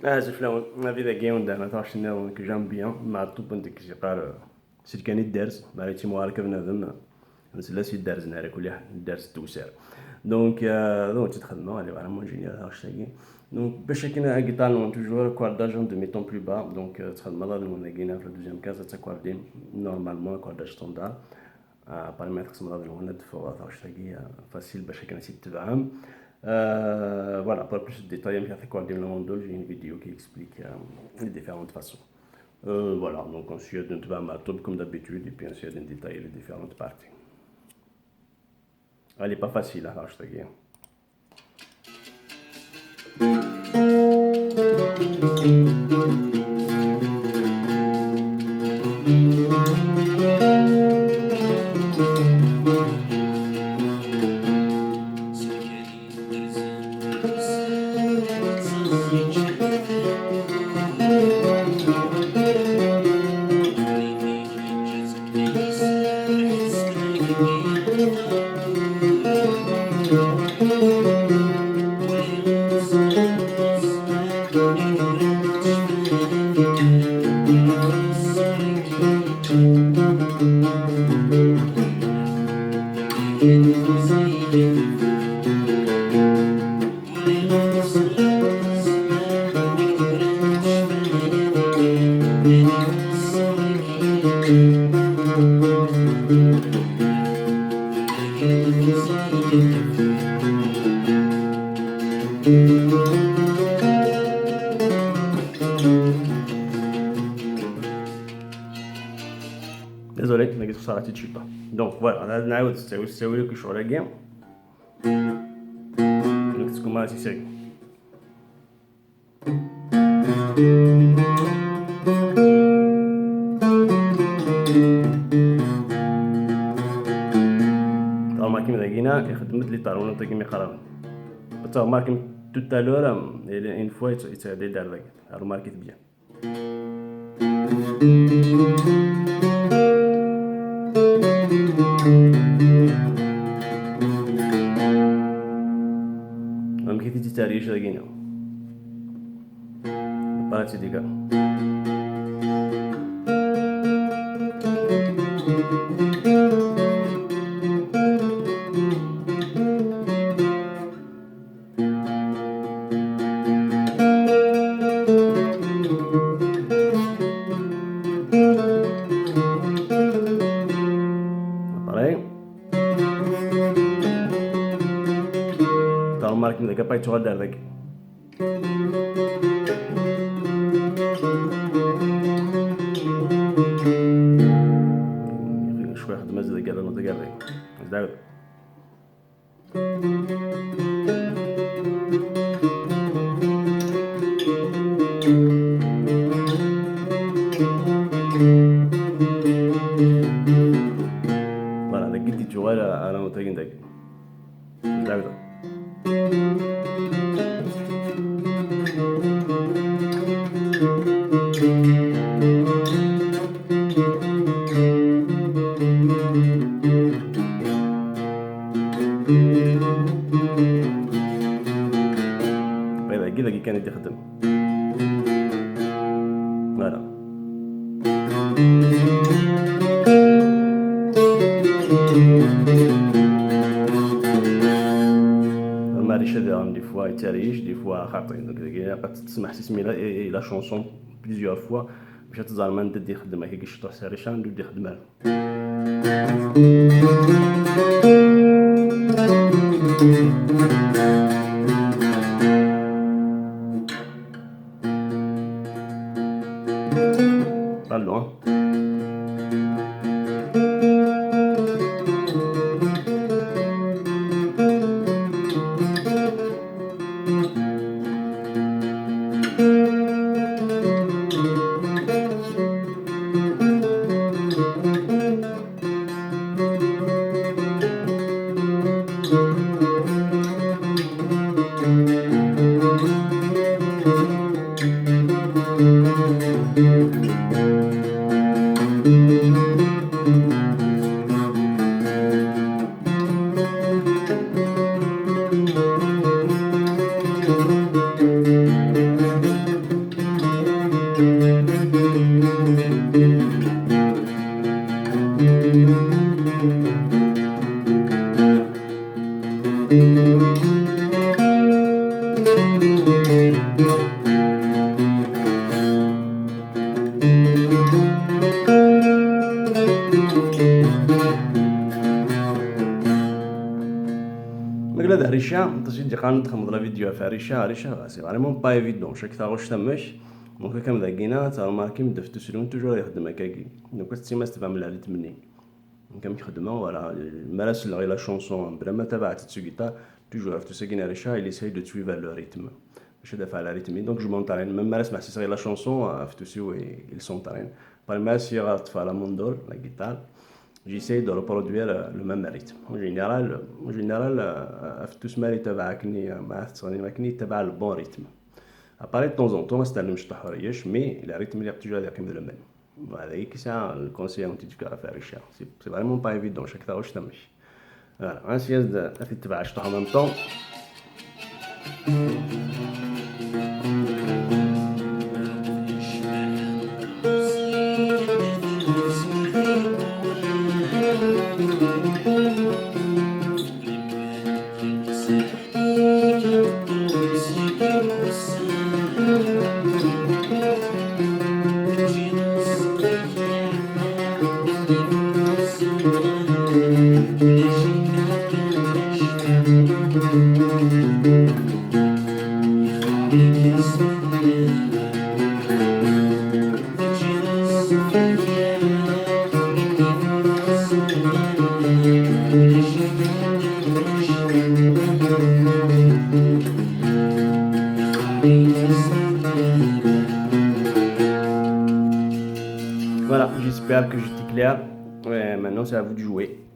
اسف لا ما في ذاك يوم انا تعرفش انه كجام بيان مع الطوب انت كي قال سير كان الدرس ما ريتي موارك بنادم نسلا سي الدرس نهار كل واحد الدرس توسار دونك تخدموا على فريمون جينيال هاش تاعي دونك باش كاين كي طالون توجور كوار داجون دو ميتون بلو با دونك تخدم لا دون كاينه في الدوزيام كاز تاع كواردين نورمالمون كوار داج ستوندار بارامتر تقسم لا دون دفوا هاش تاعي فاسيل باش كان تتفهم. Voilà, pour plus de détails, j'ai fait quoi dans le monde, j'ai une vidéo qui explique les différentes façons. Voilà, donc ensuite, on va ma top comme d'habitude, et puis ensuite, on détaille les différentes parties. Elle n'est pas facile, hein, hashtag. Désolé, la question s'arrête dessus pas. Donc voilà, on a نعاود نسوي لك شغل كاع. Donc تكون ماشي سيري. طبعا ما كيما لقينا خدمت لي طارون تاع كيما قرانا. طبعا ما كيما tout à l'heure une fois يتعدى دار ذاك. remarquez bien. ممكن تجي تاريخ لقينا باتي ديكا مارك من ذاك باي تغدر ذاك شويه خدمه زاد كاع نوض كاع ذاك فوالا ذاك قلت جوال انا نوض ذاك كذا كان يخدم فوالا الماريش هذا دي فوا يتاريش دي فوا خاطئ دونك قد تسمح تسمي لا شونسون بليزيور فوا باش تزعل انت دي خدمه كي شطح ساريشان دي خدمه Allora. تجي قاعد ندخل la vidéo à Arisha, c'est vraiment pas évident. Chaque fois que je t'amèche, donc comme d'agina, ça remarque me de toujours toujours يخدم هكاكي. Donc cette semaine c'est pas mal à تمني. كم يخدمها voilà. مارس la chanson vraiment تبعت تسوقيتا toujours tu sais Arisha il essaye de suivre le rythme. Je fais faire le rythme donc je monte même مارس مع la chanson tu sais ils sont tarين. Par مارس يغلط في la mandol la guitare. J'essaie de reproduire le même rythme. En général, tout ce mérite تبع le bon rythme. Après, de temps en temps, c'est un peu mais le rythme il est toujours le même. Voilà, c'est le conseil que tu dois faire. C'est vraiment pas évident chaque fois que je t'amène. Voilà, ainsi de faire en même temps. Voilà, j'espère que j'étais clair. Ouais, maintenant c'est à vous de jouer.